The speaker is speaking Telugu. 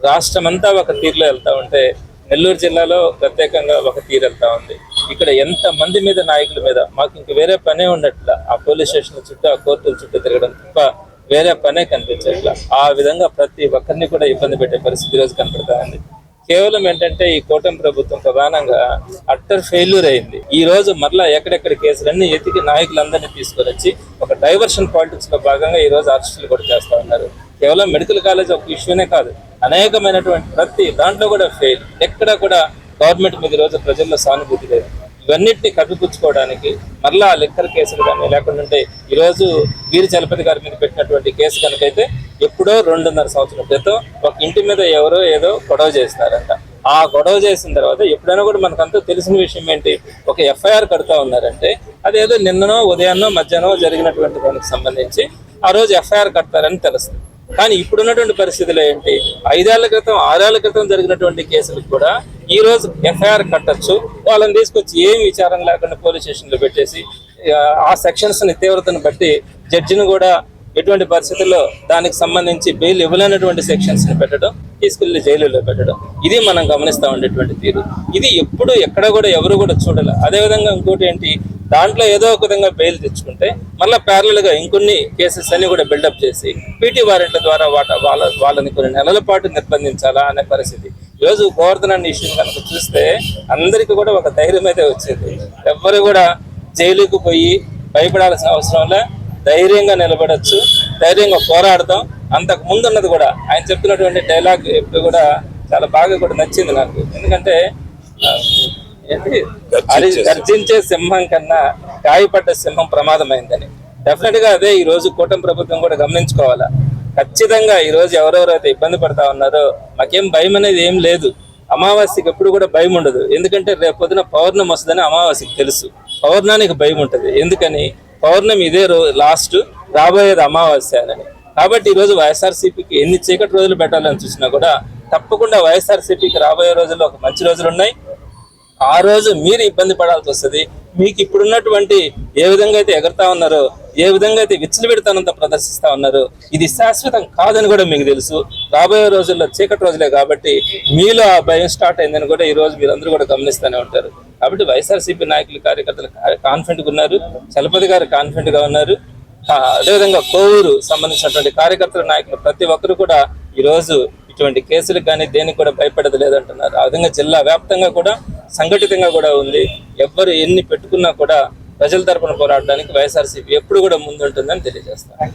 రాష్ట్రమంతా ఒక తీరులో వెళ్తా ఉంటే నెల్లూరు జిల్లాలో ప్రత్యేకంగా ఒక తీరు వెళ్తా ఉంది. ఇక్కడ ఎంత మంది మీద నాయకుల మీద మాకు ఇంక వేరే పనే ఉండట్ల. ఆ పోలీస్ స్టేషన్ల చుట్టూ ఆ కోర్టుల చుట్టూ తిరగడం తప్ప వేరే పనే కనిపించట్ల. ఆ విధంగా ప్రతి ఒక్కరిని కూడా ఇబ్బంది పెట్టే పరిస్థితి ఈరోజు కనపడతా ఉంది. కేవలం ఏంటంటే ఈ కూటమి ప్రభుత్వం ప్రధానంగా అట్టర్ ఫెయిల్యూర్ అయింది. ఈ రోజు మరలా ఎక్కడెక్కడ కేసులన్నీ ఎతికి నాయకులందరినీ తీసుకొని వచ్చి ఒక డైవర్షన్ పాలిటిక్స్ లో భాగంగా ఈ రోజు అరెస్టులు కూడా చేస్తా ఉన్నారు. కేవలం మెడికల్ కాలేజ్ ఒక ఇష్యూనే కాదు, అనేకమైనటువంటి ప్రతి దాంట్లో కూడా ఫెయిల్. ఎక్కడ కూడా గవర్నమెంట్ మీద ఈ రోజు ప్రజల్లో సానుభూతి లేదు. ఇవన్నిటిని కప్పిపుచ్చుకోవడానికి మరలా లిక్కర్ కేసులు కానీ లేకుంటే ఈరోజు వీరి చలపతి గారి మీద పెట్టినటువంటి కేసు కనుకైతే ఎప్పుడో 2.5 సంవత్సరాల క్రితం ఒక ఇంటి మీద ఎవరో ఏదో గొడవ చేస్తారంట. ఆ గొడవ చేసిన తర్వాత ఎప్పుడైనా కూడా మనకంతా తెలిసిన విషయం ఏంటి, ఒక ఎఫ్ఐఆర్ కడుతూ ఉన్నారంటే అదేదో నిన్ననో ఉదయాన్నో మధ్యాహ్నమో జరిగినటువంటి దానికి సంబంధించి ఆ రోజు ఎఫ్ఐఆర్ కడతారని తెలుస్తుంది. కానీ ఇప్పుడున్నటువంటి పరిస్థితులు ఏంటి, 5 ఏళ్ల క్రితం 6 ఏళ్ల క్రితం జరిగినటువంటి కేసులకు కూడా ఈ రోజు ఎఫ్ఐఆర్ కట్టచ్చు. వాళ్ళని తీసుకొచ్చి ఏం విచారం లేకుండా పోలీస్ స్టేషన్లో పెట్టేసి ఆ సెక్షన్స్ ని తీవ్రతను బట్టి జడ్జిని కూడా ఎటువంటి పరిస్థితుల్లో దానికి సంబంధించి బెయిల్ ఇవ్వలేనటువంటి సెక్షన్స్ ని పెట్టడం, తీసుకెళ్లి జైలులో పెట్టడం, ఇది మనం గమనిస్తూ ఉండేటువంటి తీరు. ఇది ఎప్పుడు ఎక్కడ కూడా ఎవరు కూడా చూడాలి. అదేవిధంగా ఇంకోటి ఏంటి, దాంట్లో ఏదో ఒక విధంగా బెయిల్ తెచ్చుకుంటే మళ్ళీ ప్యారలల్ గా ఇంకొన్ని కేసెస్ అన్ని కూడా బిల్డప్ చేసి పీటీ వారెంట్ల ద్వారా వాళ్ళని కొన్ని నెలల పాటు నిర్బంధించాలా అనే పరిస్థితి. ఈరోజు గోవర్ధన్ అనే ఇష్యూ కనుక చూస్తే అందరికీ కూడా ఒక ధైర్యం అయితే వచ్చింది. ఎవ్వరు కూడా జైలుకు పోయి భయపడాల్సిన అవసరంలో ధైర్యంగా నిలబడచ్చు, ధైర్యంగా పోరాడతాం. అంతకు ముందు ఉన్నది కూడా ఆయన చెప్తున్నటువంటి డైలాగ్ ఎప్పుడు కూడా చాలా బాగా కూడా నచ్చింది నాకు. ఎందుకంటే గర్జించే సింహం కన్నా గాయపడ్డ సింహం ప్రమాదమైందని. డెఫినెట్ గా అదే ఈ రోజు కూటమి ప్రభుత్వం కూడా గమనించుకోవాలా. ఖచ్చితంగా ఈ రోజు ఎవరెవరైతే ఇబ్బంది పడతా ఉన్నారో మాకేం భయం అనేది ఏం లేదు. అమావాస్యకి ఎప్పుడు కూడా భయం ఉండదు. ఎందుకంటే రేపు పొద్దున పౌర్ణమి వస్తుందని అమావాస్యకి తెలుసు. పౌర్ణానికి భయం ఉంటుంది. ఎందుకని, పౌర్ణమి ఇదే లాస్ట్, రాబోయేది అమావాస్య అని. కాబట్టి ఈ రోజు వైఎస్ఆర్సీపీకి ఎన్ని చీకటి రోజులు పెట్టాలని చూసినా కూడా తప్పకుండా వైఎస్ఆర్సీపీకి రాబోయే రోజుల్లో ఒక మంచి రోజులు ఉన్నాయి. ఆ రోజు మీరు ఇబ్బంది పడాల్సి వస్తుంది. మీకు ఇప్పుడున్నటువంటి ఏ విధంగా అయితే ఎగరుతా ఉన్నారో, ఏ విధంగా అయితే విచ్చలవిడితనంతో ప్రదర్శిస్తా ఉన్నారో, ఇది శాశ్వతం కాదని కూడా మీకు తెలుసు. రాబోయే రోజుల్లో చీకటి రోజులే కాబట్టి మీలో ఆ భయం స్టార్ట్ అయిందని కూడా ఈ రోజు మీరందరూ కూడా గమనిస్తూనే ఉంటారు. కాబట్టి వైఎస్ఆర్సీపీ నాయకులు కార్యకర్తలు కాన్ఫిడెంట్గా ఉన్నారు, చలపతి గారు కాన్ఫిడెంట్గా ఉన్నారు. అదేవిధంగా కోవూరు సంబంధించినటువంటి కార్యకర్తల నాయకులు ప్రతి ఒక్కరు కూడా ఈరోజు ఇటువంటి కేసులకు కానీ దేనికి కూడా భయపడదు లేదంటున్నారు. ఆ విధంగా జిల్లా వ్యాప్తంగా కూడా సంఘటితంగా కూడా ఉంది. ఎవ్వరు ఎన్ని పెట్టుకున్నా కూడా ప్రజల తరపున పోరాడడానికి వైఎస్ఆర్సీపీ ఎప్పుడు కూడా ముందుంటుందని తెలియజేస్తారు.